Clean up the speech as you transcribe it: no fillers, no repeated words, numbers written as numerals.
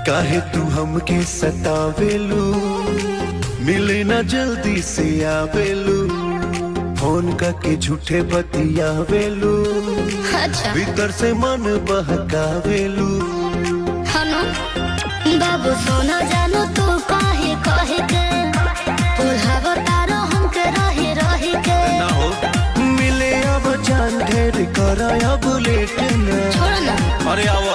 काहे तू हमके सतावेलू, मिले ना जल्दी से आवेलू, फोन करके झूठे बतियावेलू, अच्छा भीतर से मन बहकावेलू। हनु बाबू सोना जानो तू काहे कहे के बोलाव तारो हमके रहे रहे के ना हो मिले अब जान ढेर करा अब लेट ना छोड़ ना अरे आवा